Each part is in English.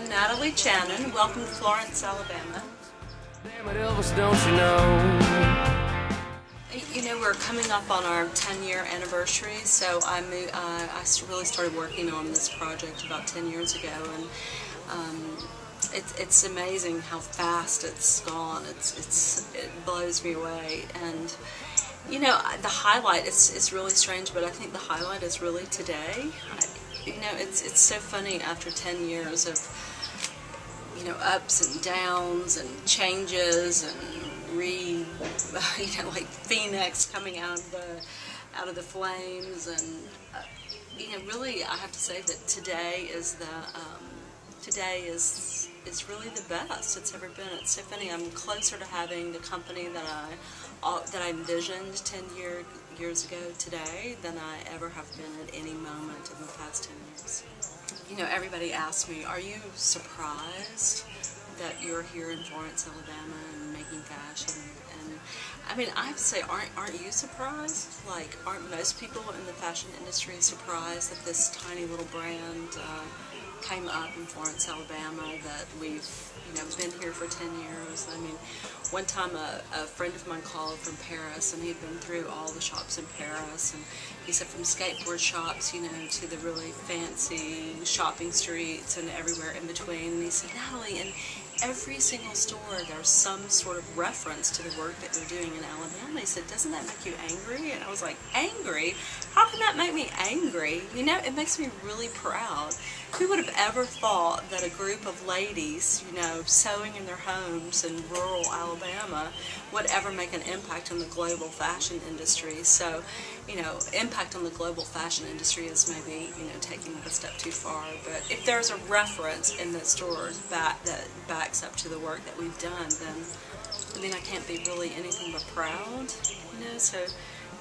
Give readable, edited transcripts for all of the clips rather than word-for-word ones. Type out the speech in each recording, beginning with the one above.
I'm Natalie Chanin. Welcome to Florence, Alabama. Elvis, don't you know? You know, we're coming up on our 10-year anniversary, so I really started working on this project about 10 years ago, and it's amazing how fast it's gone. It blows me away, and you know, the highlight, it's really strange, but I think the highlight is really today. You know, it's so funny after 10 years of, you know, ups and downs and changes and you know, like Phoenix coming out of the flames, and you know, really I have to say that today is really the best it's ever been. It's so funny. I'm closer to having the company that I envisioned 10 years ago today than I ever have been at any moment in the past 10 years. You know, everybody asks me, are you surprised that you're here in Florence, Alabama and making fashion? And I mean, I have to say, aren't you surprised? Like, aren't most people in the fashion industry surprised that this tiny little brand came up in Florence, Alabama, that we've, you know, been here for 10 years. I mean, one time a friend of mine called from Paris, and he'd been through all the shops in Paris, and he said from skateboard shops, you know, to the really fancy shopping streets and everywhere in between. And he said, Natalie, in every single store there's some sort of reference to the work that you're doing in Alabama. He said, doesn't that make you angry? And I was like, angry? How can that make me angry? You know, it makes me really proud. Who would have ever thought that a group of ladies, you know, sewing in their homes in rural Alabama would ever make an impact on the global fashion industry? So, you know, impact on the global fashion industry is maybe, you know, taking it a step too far. But if there's a reference in the stores that backs up to the work that we've done, then, I mean, I can't be really anything but proud, you know. So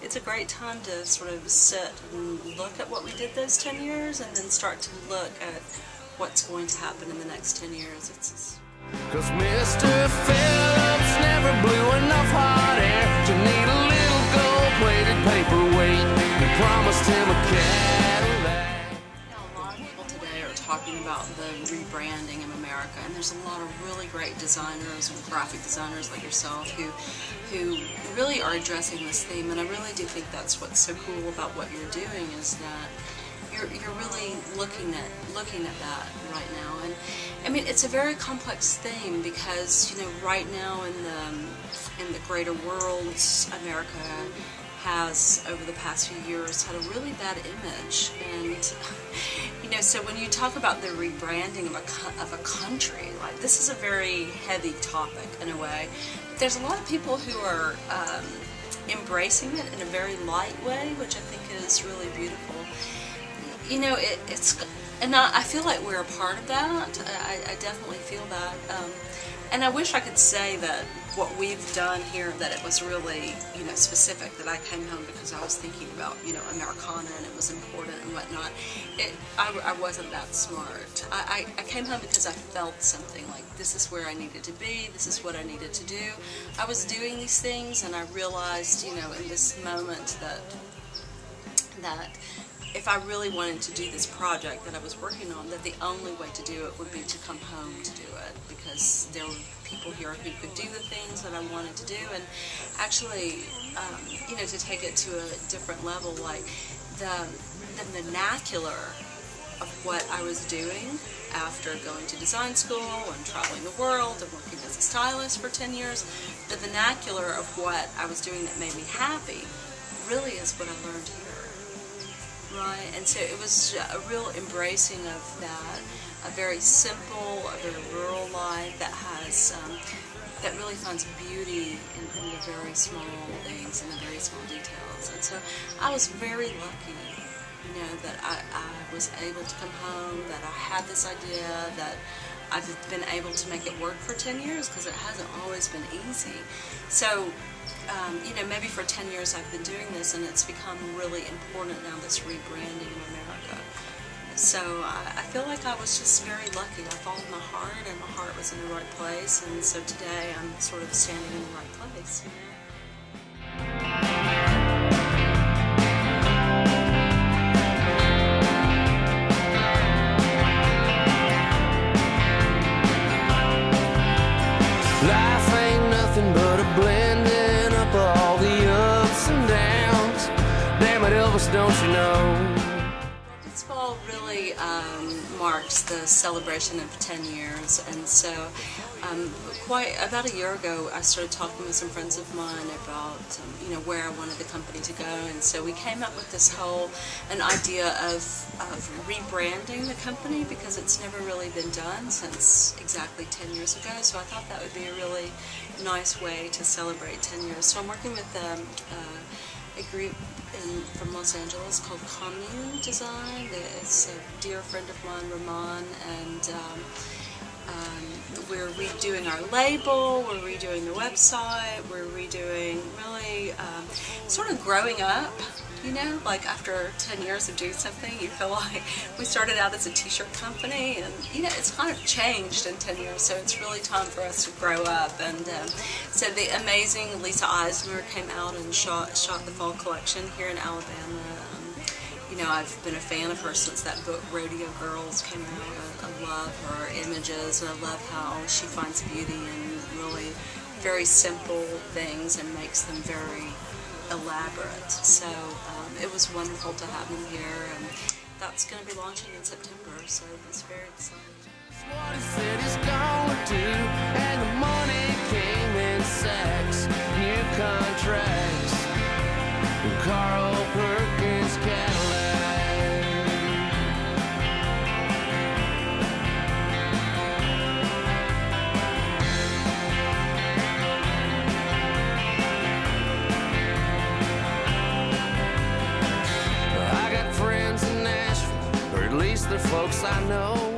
it's a great time to sort of sit and look at what we did those 10 years and then start to look at what's going to happen in the next 10 years. It's 'Cause Mr. Phillips never blew enough hot air to need a little gold-plated paperweight and promised him a Cadillac. You know, a lot of people today are talking about the rebranding of America, and there's a lot of really great designers and graphic designers like yourself who really are addressing this theme, and I really do think that's what's so cool about what you're doing, is that you're really looking at that right now. And I mean, it's a very complex theme because, you know, right now in the greater world, America has over the past few years had a really bad image, and you know, so when you talk about the rebranding of a country, like, this is a very heavy topic in a way. But there's a lot of people who are embracing it in a very light way, which I think is really beautiful. You know, and I feel like we're a part of that. I definitely feel that. And I wish I could say that what we've done here, that it was really, you know, specific, that I came home because I was thinking about, you know, Americana and it was important and whatnot. I wasn't that smart. I came home because I felt something like, this is where I needed to be, this is what I needed to do. I was doing these things, and I realized, you know, in this moment that if I really wanted to do this project that I was working on, that the only way to do it would be to come home to do it, because there were people here who could do the things that I wanted to do, and actually, you know, to take it to a different level, like the vernacular of what I was doing after going to design school and traveling the world and working as a stylist for 10 years, the vernacular of what I was doing that made me happy really is what I learned here. Right, and so it was a real embracing of that, a very simple, a very rural life that has, that really finds beauty in the very small things and the very small details. And so I was very lucky, you know, that I was able to come home, that I had this idea, that I've been able to make it work for 10 years, because it hasn't always been easy. So, you know, maybe for 10 years I've been doing this, and it's become really important now, this rebranding of America. So I feel like I was just very lucky. I followed my heart, and my heart was in the right place, and so today I'm sort of standing in the right place, you know? February marks the celebration of 10 years, and so quite about a year ago I started talking with some friends of mine about you know, where I wanted the company to go, and so we came up with this an idea of rebranding the company, because it's never really been done since exactly 10 years ago. So I thought that would be a really nice way to celebrate 10 years. So I'm working with a group from Los Angeles called Commune Design. It's a dear friend of mine, Ramon, and we're redoing our label, we're redoing the website, we're redoing really sort of growing up, you know, like after 10 years of doing something, you feel like we started out as a t-shirt company, and you know, it's kind of changed in 10 years, so it's really time for us to grow up. And so the amazing Lisa Eisner came out and shot the fall collection here in Alabama. You know, I've been a fan of her since that book Rodeo Girls came out. I love her images, and I love how she finds beauty in really very simple things and makes them very elaborate. So it was wonderful to have him here, and that's going to be launching in September, so it's very exciting. What he said he's gonna do, and the money came in sacks, new contracts, and Carl Perkins Cadillac. I got friends in Nashville, or at least they're folks I know.